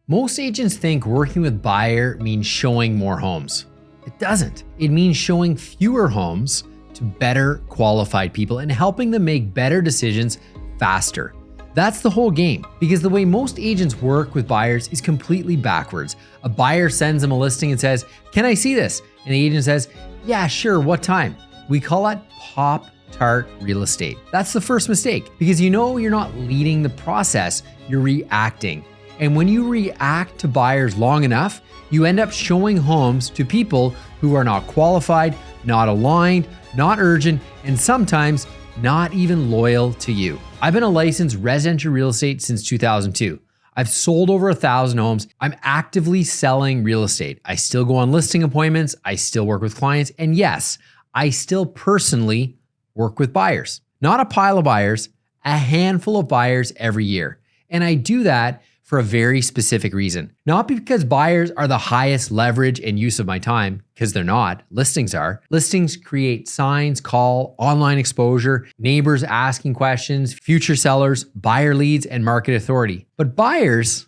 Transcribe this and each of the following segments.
Most agents think working with buyer means showing more homes. It doesn't. It means showing fewer homes to better qualified people and helping them make better decisions faster. That's the whole game, because the way most agents work with buyers is completely backwards. A buyer sends them a listing and says, "Can I see this?" And the agent says, "Yeah, sure, what time?" We call that Pop-Tart real estate. That's the first mistake, because you're not leading the process, you're reacting. And when you react to buyers long enough, you end up showing homes to people who are not qualified, not aligned, not urgent, and sometimes not even loyal to you. I've been a licensed residential real estate since 2002. I've sold over 1,000 homes. I'm actively selling real estate. I still go on listing appointments. I still work with clients. And yes, I still personally work with buyers. Not a pile of buyers, a handful of buyers every year. And I do that for a very specific reason. Not because buyers are the highest leverage and use of my time, because they're not. Listings are. Listings create signs, call, online exposure, neighbors asking questions, future sellers, buyer leads, and market authority. But buyers,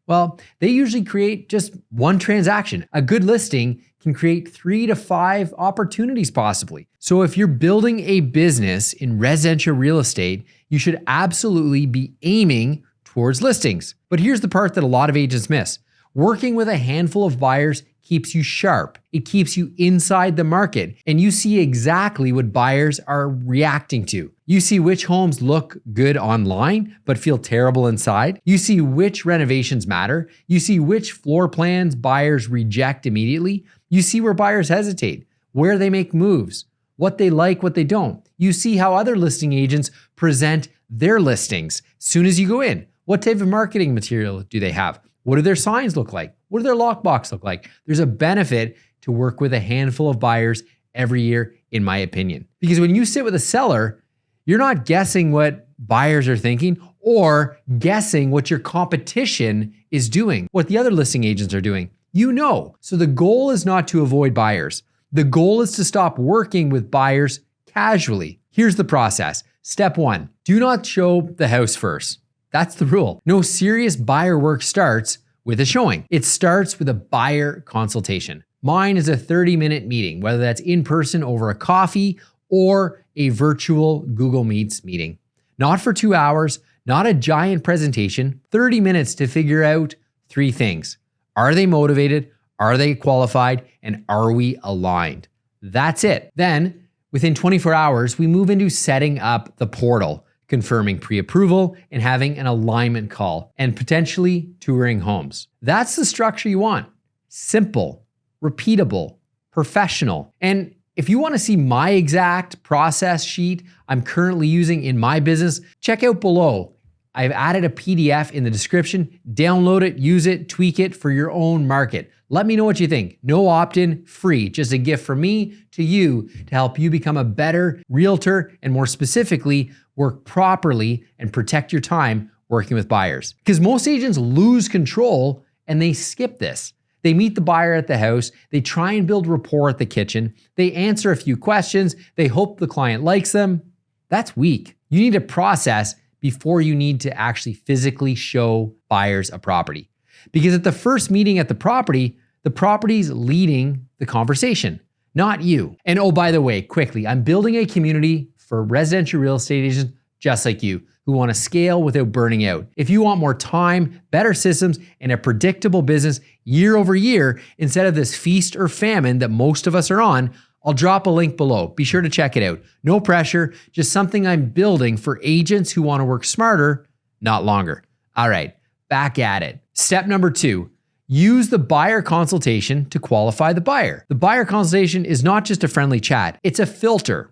well, they usually create just one transaction. A good listing can create 3 to 5 opportunities possibly. So if you're building a business in residential real estate, you should absolutely be aiming towards listings. But here's the part that a lot of agents miss. Working with a handful of buyers keeps you sharp. It keeps you inside the market, and you see exactly what buyers are reacting to. You see which homes look good online but feel terrible inside. You see which renovations matter. You see which floor plans buyers reject immediately. You see where buyers hesitate, where they make moves, what they like, what they don't. You see how other listing agents present their listings soon as you go in. What type of marketing material do they have? What do their signs look like? What do their lockbox look like? There's a benefit to work with a handful of buyers every year, in my opinion. Because when you sit with a seller, you're not guessing what buyers are thinking or guessing what your competition is doing, what the other listing agents are doing. You know. So the goal is not to avoid buyers. The goal is to stop working with buyers casually. Here's the process. Step 1, do not show the house first. That's the rule. No serious buyer work starts with a showing. It starts with a buyer consultation. Mine is a 30-minute meeting, whether that's in person over a coffee or a virtual Google Meets meeting. Not for 2 hours, not a giant presentation, 30 minutes to figure out 3 things. Are they motivated? Are they qualified? And are we aligned? That's it. Then, within 24 hours, we move into setting up the portal, confirming pre-approval, and having an alignment call, and potentially touring homes. That's the structure you want. Simple, repeatable, professional. And if you want to see my exact process sheet I'm currently using in my business, check out below. I've added a PDF in the description. Download it, use it, tweak it for your own market. Let me know what you think. No opt-in, free. Just a gift from me to you to help you become a better realtor and, more specifically, work properly and protect your time working with buyers. Because most agents lose control and they skip this. They meet the buyer at the house, they try and build rapport at the kitchen, they answer a few questions, they hope the client likes them. That's weak. You need a process before you need to actually physically show buyers a property. Because at the first meeting at the property's leading the conversation, not you. And oh, by the way, quickly, I'm building a community for residential real estate agents just like you who want to scale without burning out. If you want more time, better systems, and a predictable business year over year instead of this feast or famine that most of us are on, I'll drop a link below. Be sure to check it out. No pressure, just something I'm building for agents who want to work smarter, not longer. All right, back at it. Step number 2, use the buyer consultation to qualify the buyer. The buyer consultation is not just a friendly chat, it's a filter.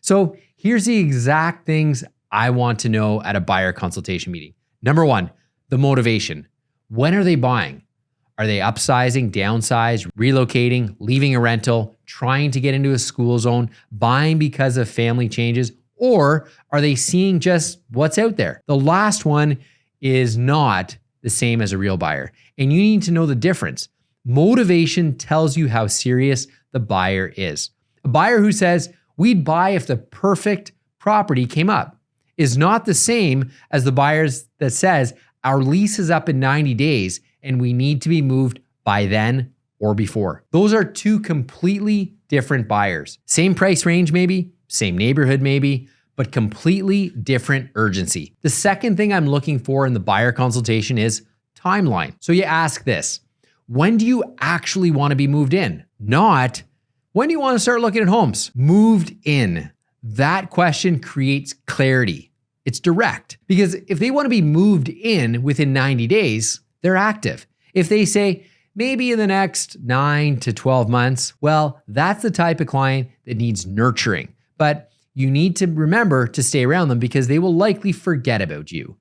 So here's the exact things I want to know at a buyer consultation meeting. Number 1, the motivation. When are they buying? Are they upsizing, downsizing, relocating, leaving a rental, trying to get into a school zone, buying because of family changes, or are they seeing just what's out there? The last one is not the same as a real buyer, and you need to know the difference. Motivation tells you how serious the buyer is. A buyer who says, "We'd buy if the perfect property came up," is not the same as the buyers that says, "Our lease is up in 90 days and we need to be moved by then or before. Those are two completely different buyers. Same price range maybe, same neighborhood maybe, but completely different urgency. The second thing I'm looking for in the buyer consultation is timeline. So you ask this: when do you actually want to be moved in? Not, when do you want to start looking at homes? Moved in. That question creates clarity. It's direct, because if they want to be moved in within 90 days, they're active. If they say maybe in the next 9 to 12 months, well, that's the type of client that needs nurturing. But you need to remember to stay around them because they will likely forget about you.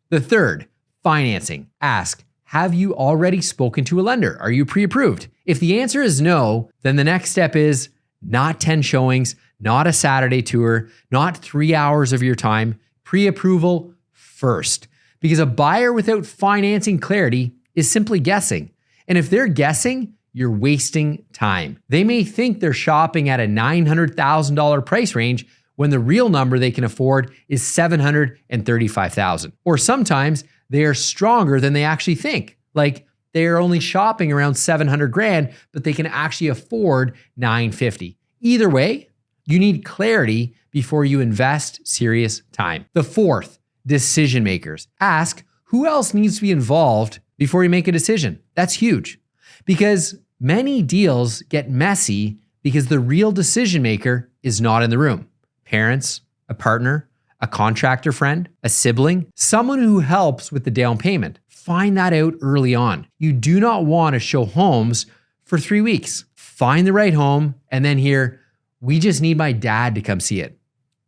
The third, financing. Ask, have you already spoken to a lender? Are you pre-approved? If the answer is no, then the next step is not 10 showings, not a Saturday tour, not 3 hours of your time. Pre-approval first. Because a buyer without financing clarity is simply guessing. And if they're guessing, you're wasting time. They may think they're shopping at a $900,000 price range when the real number they can afford is $735,000. Or sometimes they are stronger than they actually think. Like they are only shopping around 700 grand, but they can actually afford 950. Either way, you need clarity before you invest serious time. The fourth, decision makers. Ask who else needs to be involved before you make a decision. That's huge, because many deals get messy because the real decision maker is not in the room. Parents, a partner, a contractor friend, a sibling, someone who helps with the down payment. Find that out early on. You do not want to show homes for 3 weeks. Find the right home and then hear, we just need my dad to come see it.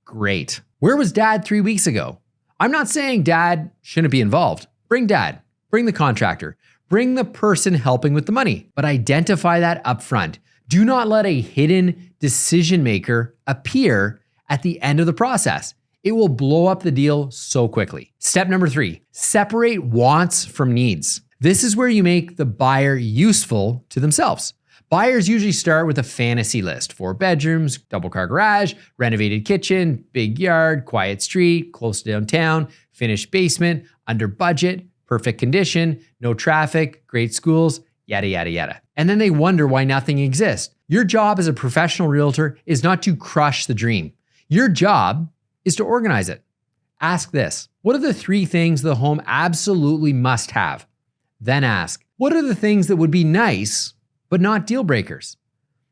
Great. Where was dad 3 weeks ago? I'm not saying dad shouldn't be involved. Bring dad, bring the contractor, bring the person helping with the money, but identify that upfront. Do not let a hidden decision maker appear at the end of the process. It will blow up the deal so quickly. Step number 3, separate wants from needs. This is where you make the buyer useful to themselves. Buyers usually start with a fantasy list: 4 bedrooms, double car garage, renovated kitchen, big yard, quiet street, close to downtown, finished basement, under budget, perfect condition, no traffic, great schools, yada, yada, yada. And then they wonder why nothing exists. Your job as a professional realtor is not to crush the dream. Your job is to organize it. Ask this: what are the 3 things the home absolutely must have? Then ask, what are the things that would be nice, but not deal breakers?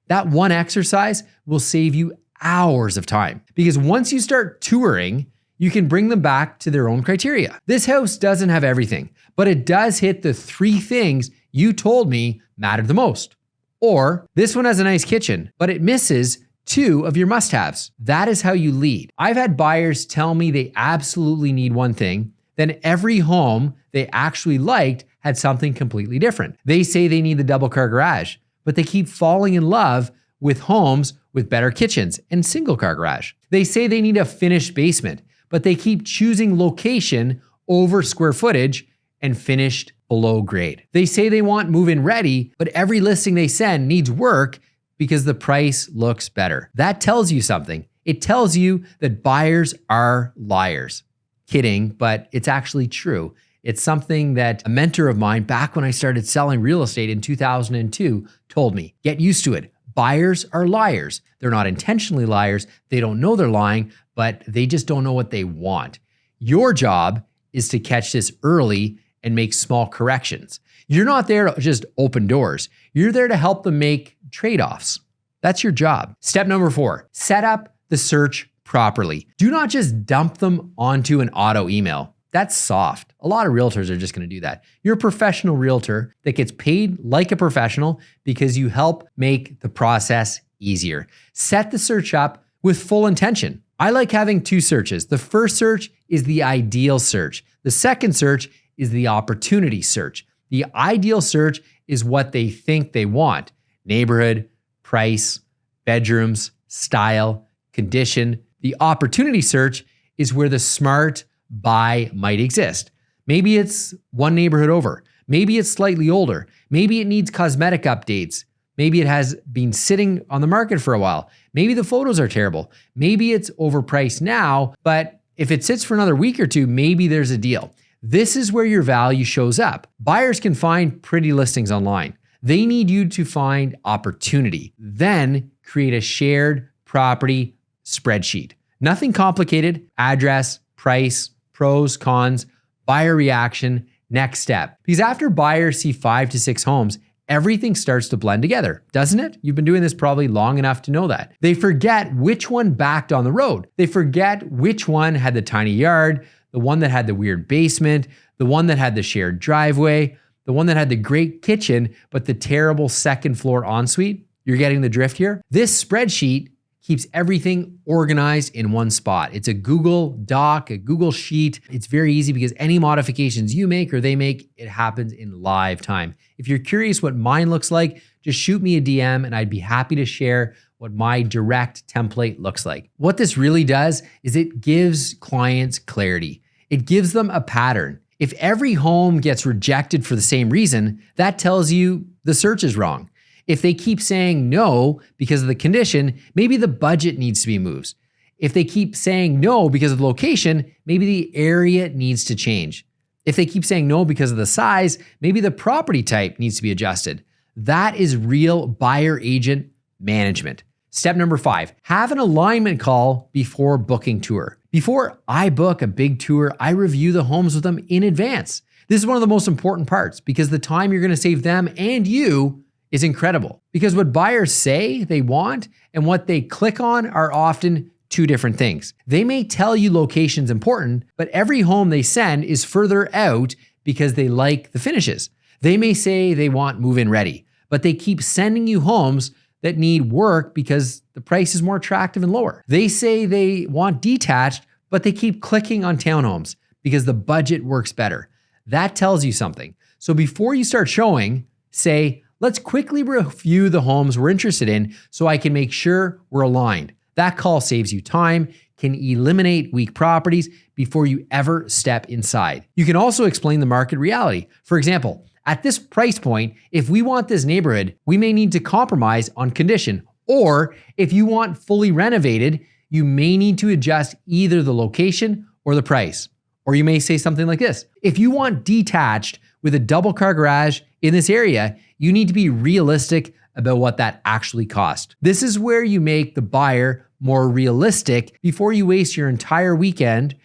That one exercise will save you hours of time, because once you start touring, you can bring them back to their own criteria. This house doesn't have everything, but it does hit the 3 things you told me mattered the most. Or this one has a nice kitchen, but it misses 2 of your must-haves. That is how you lead. I've had buyers tell me they absolutely need one thing, then every home they actually liked had something completely different. They say they need the double car garage, but they keep falling in love with homes with better kitchens and single car garage. They say they need a finished basement, but they keep choosing location over square footage and finished below grade. They say they want move-in ready, but every listing they send needs work because the price looks better. That tells you something. It tells you that buyers are liars. Kidding, but it's actually true. It's something that a mentor of mine back when I started selling real estate in 2002 told me. Get used to it. Buyers are liars. They're not intentionally liars. They don't know they're lying, but they just don't know what they want. Your job is to catch this early and make small corrections. You're not there to just open doors. You're there to help them make trade-offs. That's your job. Step number 4, set up the search properly. Do not just dump them onto an auto email. That's soft. A lot of realtors are just going to do that. You're a professional realtor that gets paid like a professional because you help make the process easier. Set the search up with full intention. I like having 2 searches. The first search is the ideal search. The second search is the opportunity search. The ideal search is what they think they want: neighborhood, price, bedrooms, style, condition. The opportunity search is where the smart buy might exist. Maybe it's one neighborhood over. Maybe it's slightly older. Maybe it needs cosmetic updates. Maybe it has been sitting on the market for a while. Maybe the photos are terrible. Maybe it's overpriced now, but if it sits for another week or 2, maybe there's a deal. This is where your value shows up. Buyers can find pretty listings online. They need you to find opportunity. Then create a shared property spreadsheet. Nothing complicated. Address, price, pros, cons, buyer reaction, next step. Because after buyers see 5 to 6 homes, everything starts to blend together, doesn't it? You've been doing this probably long enough to know that. They forget which one backed on the road. They forget which one had the tiny yard, the one that had the weird basement, the one that had the shared driveway, the one that had the great kitchen, but the terrible second floor ensuite. You're getting the drift here? This spreadsheet keeps everything organized in one spot. It's a Google Doc, a Google Sheet. It's very easy because any modifications you make or they make, it happens in live time. If you're curious what mine looks like, just shoot me a DM and I'd be happy to share what my direct template looks like. What this really does is it gives clients clarity. It gives them a pattern. If every home gets rejected for the same reason, that tells you the search is wrong. If they keep saying no because of the condition, maybe the budget needs to be moved. If they keep saying no because of the location, maybe the area needs to change. If they keep saying no because of the size, maybe the property type needs to be adjusted. That is real buyer agent management. Step number 5, have an alignment call before booking tour. Before I book a big tour, I review the homes with them in advance. This is one of the most important parts because the time you're going to save them and you is incredible. Because what buyers say they want and what they click on are often two different things. They may tell you location's important, but every home they send is further out because they like the finishes. They may say they want move-in ready, but they keep sending you homes that need work because the price is more attractive and lower. They say they want detached, but they keep clicking on townhomes because the budget works better. That tells you something. So before you start showing, say, let's quickly review the homes we're interested in so I can make sure we're aligned. That call saves you time, can eliminate weak properties before you ever step inside. You can also explain the market reality. For example, at this price point, if we want this neighborhood, we may need to compromise on condition. Or if you want fully renovated, you may need to adjust either the location or the price. Or you may say something like this. If you want detached with a double car garage in this area, you need to be realistic about what that actually costs. This is where you make the buyer more realistic before you waste your entire weekend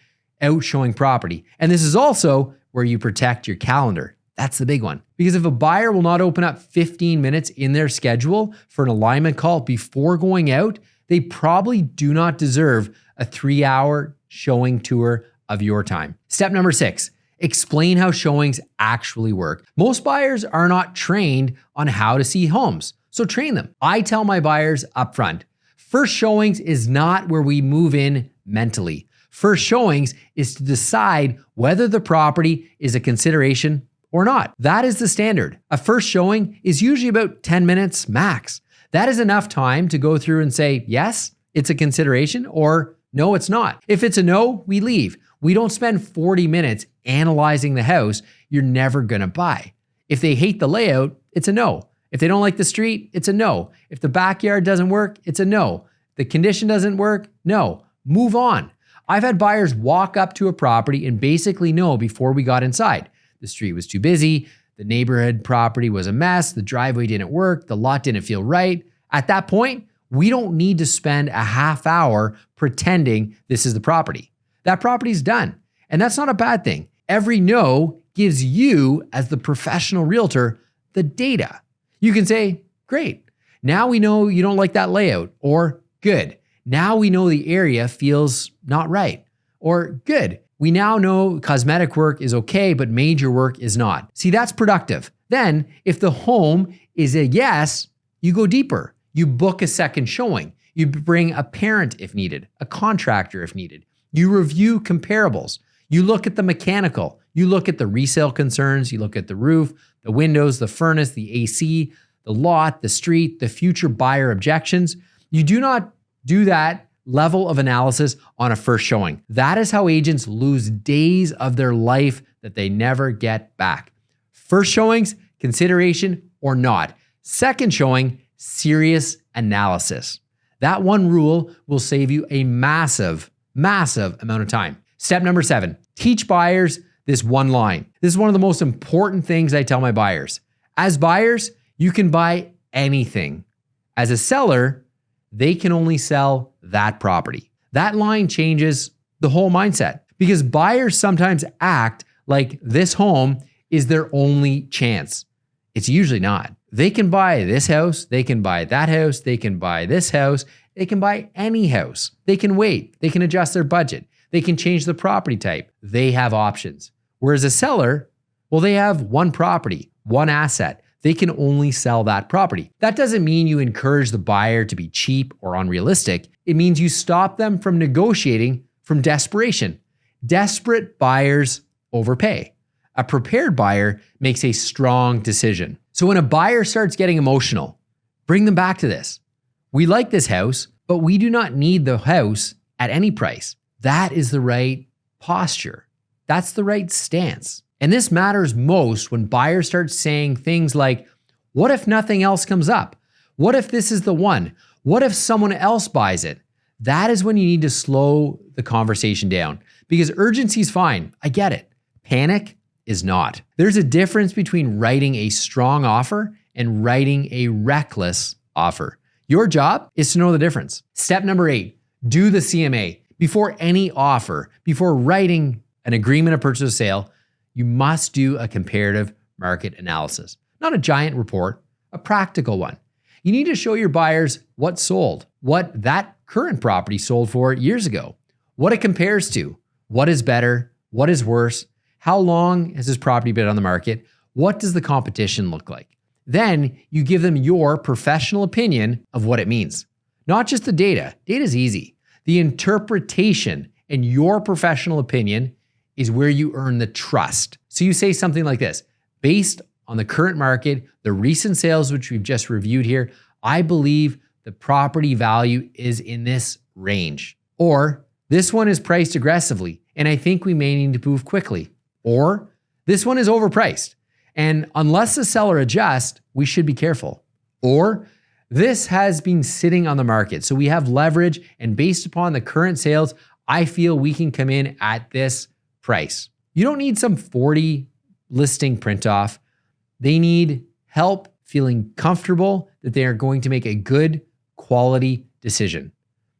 out showing property. And this is also where you protect your calendar. That's the big one. Because if a buyer will not open up 15 minutes in their schedule for an alignment call before going out, they probably do not deserve a 3-hour showing tour of your time. Step number 6, explain how showings actually work. Most buyers are not trained on how to see homes, so train them. I tell my buyers upfront, first showings is not where we move in mentally. First showings is to decide whether the property is a consideration or not. That is the standard. A first showing is usually about 10 minutes max. That is enough time to go through and say, yes, it's a consideration, or no, it's not. If it's a no, we leave. We don't spend 40 minutes analyzing the house you're never gonna buy. If they hate the layout, it's a no. If they don't like the street, it's a no. If the backyard doesn't work, it's a no. The condition doesn't work, no. Move on. I've had buyers walk up to a property and basically know before we got inside. The street was too busy, the neighborhood property was a mess, the driveway didn't work, the lot didn't feel right. At that point, we don't need to spend a half hour pretending this is the property. That property's done. And that's not a bad thing. Every no gives you, as the professional realtor, the data. You can say, great, now we know you don't like that layout, or good, now we know the area feels not right, or good, we now know cosmetic work is okay, but major work is not. See, that's productive. Then, if the home is a yes, you go deeper. You book a second showing. You bring a parent if needed, a contractor if needed. You review comparables. You look at the mechanical. You look at the resale concerns. You look at the roof, the windows, the furnace, the AC, the lot, the street, the future buyer objections. You do not do that level of analysis on a first showing. That is how agents lose days of their life that they never get back. First showings, consideration or not. Second showing, serious analysis. That one rule will save you a massive amount of time. Step number 7, teach buyers this one line. This is one of the most important things I tell my buyers. As buyers, you can buy anything. As a seller, they can only sell that property. That line changes the whole mindset because buyers sometimes act like this home is their only chance. It's usually not. They can buy this house, they can buy that house, they can buy this house, they can buy any house. They can wait, they can adjust their budget, they can change the property type. They have options. Whereas a seller, well, they have one property, one asset. They can only sell that property. That doesn't mean you encourage the buyer to be cheap or unrealistic. It means you stop them from negotiating from desperation. Desperate buyers overpay. A prepared buyer makes a strong decision. So when a buyer starts getting emotional, bring them back to this. We like this house, but we do not need the house at any price. That is the right posture. That's the right stance. And this matters most when buyers start saying things like, what if nothing else comes up? What if this is the one? What if someone else buys it? That is when you need to slow the conversation down because urgency is fine. I get it. Panic is not. There's a difference between writing a strong offer and writing a reckless offer. Your job is to know the difference. Step number 8, do the CMA. Before any offer, before writing an agreement of purchase or sale, you must do a comparative market analysis. Not a giant report, a practical one. You need to show your buyers what sold, what that current property sold for years ago, what it compares to, what is better, what is worse, how long has this property been on the market, what does the competition look like? Then you give them your professional opinion of what it means. Not just the data. Data is easy. The interpretation and your professional opinion is where you earn the trust. So you say something like this, based on the current market, the recent sales, which we've just reviewed here, I believe the property value is in this range. Or this one is priced aggressively, and I think we may need to move quickly. Or this one is overpriced, and unless the seller adjusts, we should be careful. Or this has been sitting on the market, so we have leverage, and based upon the current sales, I feel we can come in at this price. You don't need some 40 listing print off. They need help feeling comfortable that they are going to make a good quality decision.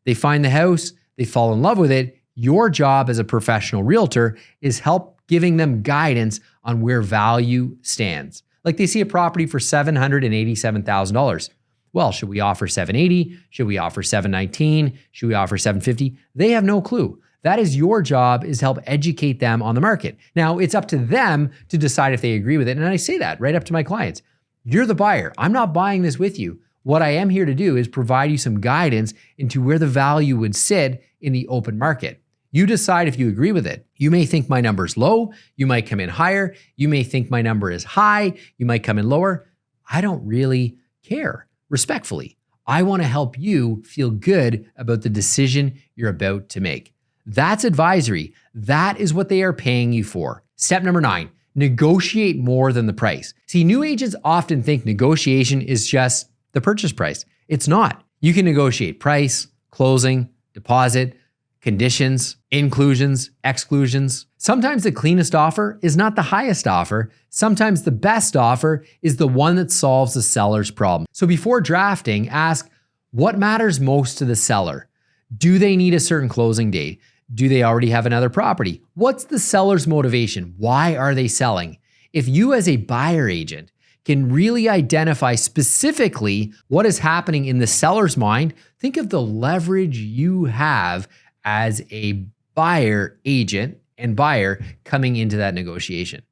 They find the house, they fall in love with it. Your job as a professional realtor is help giving them guidance on where value stands. Like they see a property for $787,000. Well, should we offer $780? Should we offer $719? Should we offer $750? They have no clue. That is your job, is help educate them on the market. Now, it's up to them to decide if they agree with it. And I say that right up to my clients. You're the buyer. I'm not buying this with you. What I am here to do is provide you some guidance into where the value would sit in the open market. You decide if you agree with it. You may think my number is low. You might come in higher. You may think my number is high. You might come in lower. I don't really care. Respectfully, I want to help you feel good about the decision you're about to make. That's advisory. That is what they are paying you for. Step number 9, negotiate more than the price. See, new agents often think negotiation is just the purchase price. It's not. You can negotiate price, closing, deposit, conditions, inclusions, exclusions. Sometimes the cleanest offer is not the highest offer. Sometimes the best offer is the one that solves the seller's problem. So before drafting, ask what matters most to the seller. Do they need a certain closing date? Do they already have another property? What's the seller's motivation? Why are they selling? If you as a buyer agent can really identify specifically what is happening in the seller's mind, think of the leverage you have as a buyer agent and buyer coming into that negotiation.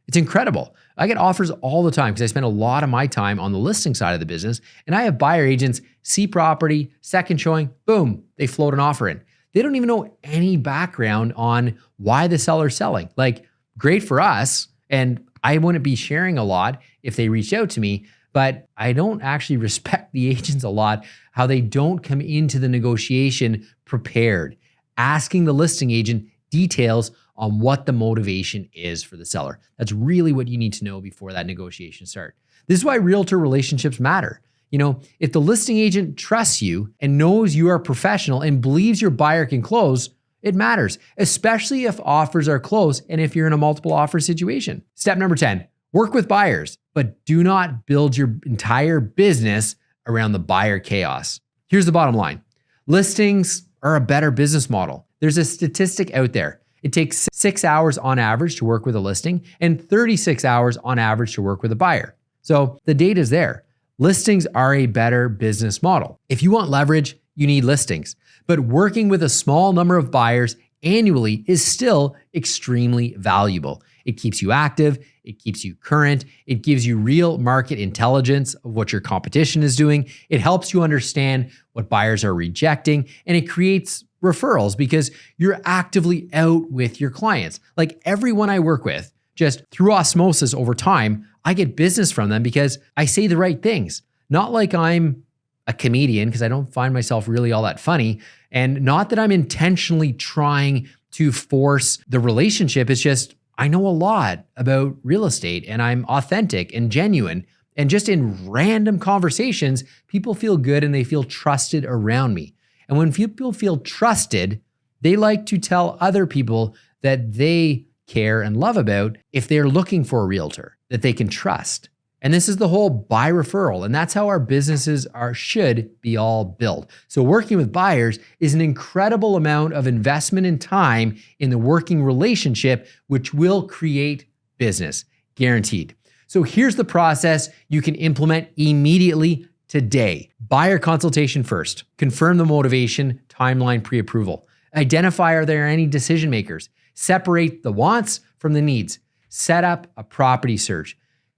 It's incredible. I get offers all the time because I spend a lot of my time on the listing side of the business, and I have buyer agents see property, second showing, boom, they float an offer in. They don't even know any background on why the seller's selling. Like, great for us, and I wouldn't be sharing a lot if they reached out to me, but I don't actually respect the agents a lot, how they don't come into the negotiation prepared, asking the listing agent details on what the motivation is for the seller. That's really what you need to know before that negotiation starts. This is why realtor relationships matter. You know, if the listing agent trusts you and knows you are professional and believes your buyer can close, It matters, especially if offers are close and if you're in a multiple offer situation. Step number 10, work with buyers, but do not build your entire business around the buyer chaos. Here's the bottom line. Listings are a better business model. There's a statistic out there. It takes 6 hours on average to work with a listing and 36 hours on average to work with a buyer. So the data is there. Listings are a better business model. If you want leverage, you need listings. But working with a small number of buyers annually is still extremely valuable. It keeps you active, it keeps you current, it gives you real market intelligence of what your competition is doing. It helps you understand what buyers are rejecting, and it creates referrals because you're actively out with your clients. Like everyone I work with, just through osmosis over time, I get business from them because I say the right things. Not like I'm a comedian, because I don't find myself really all that funny, and not that I'm intentionally trying to force the relationship. It's just I know a lot about real estate and I'm authentic and genuine. And just in random conversations, people feel good and they feel trusted around me. And when people feel trusted, they like to tell other people that they care and love about if they're looking for a realtor that they can trust. And this is the whole buy referral. And that's how our businesses should be all built. So working with buyers is an incredible amount of investment and time in the working relationship, which will create business, guaranteed. So here's the process you can implement immediately today. Buyer consultation first. Confirm the motivation, timeline, pre-approval. Identify, are there any decision makers? Separate the wants from the needs. Set up a property search.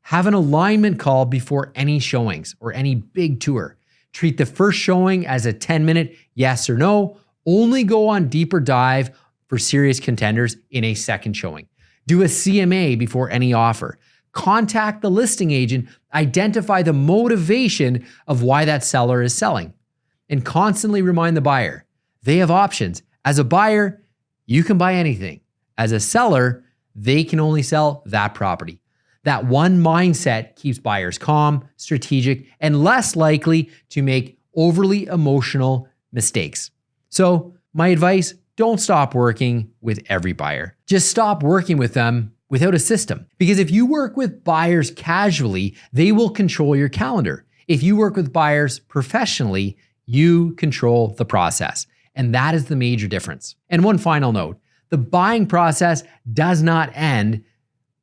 Have an alignment call before any showings or any big tour. Treat the first showing as a 10-minute yes or no. Only go on deeper dive for serious contenders in a second showing. Do a CMA before any offer. Contact the listing agent. Identify the motivation of why that seller is selling. And constantly remind the buyer, they have options. As a buyer, you can buy anything. As a seller, they can only sell that property. That one mindset keeps buyers calm, strategic, and less likely to make overly emotional mistakes. So my advice, don't stop working with every buyer. Just stop working with them without a system. Because if you work with buyers casually, they will control your calendar. If you work with buyers professionally, you control the process. And that is the major difference. And one final note, the buying process does not end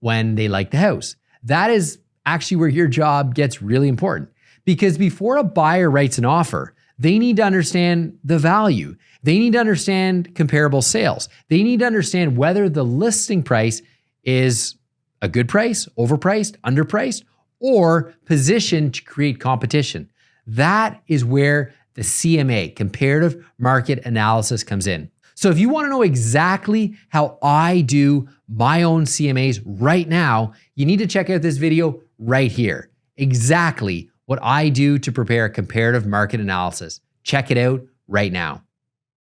when they like the house. That is actually where your job gets really important, because before a buyer writes an offer, they need to understand the value. They need to understand comparable sales. They need to understand whether the listing price is a good price, overpriced, underpriced, or positioned to create competition. That is where the CMA, comparative market analysis, comes in. So if you want to know exactly how I do my own CMAs right now, you need to check out this video right here. Exactly what I do to prepare a comparative market analysis. Check it out right now.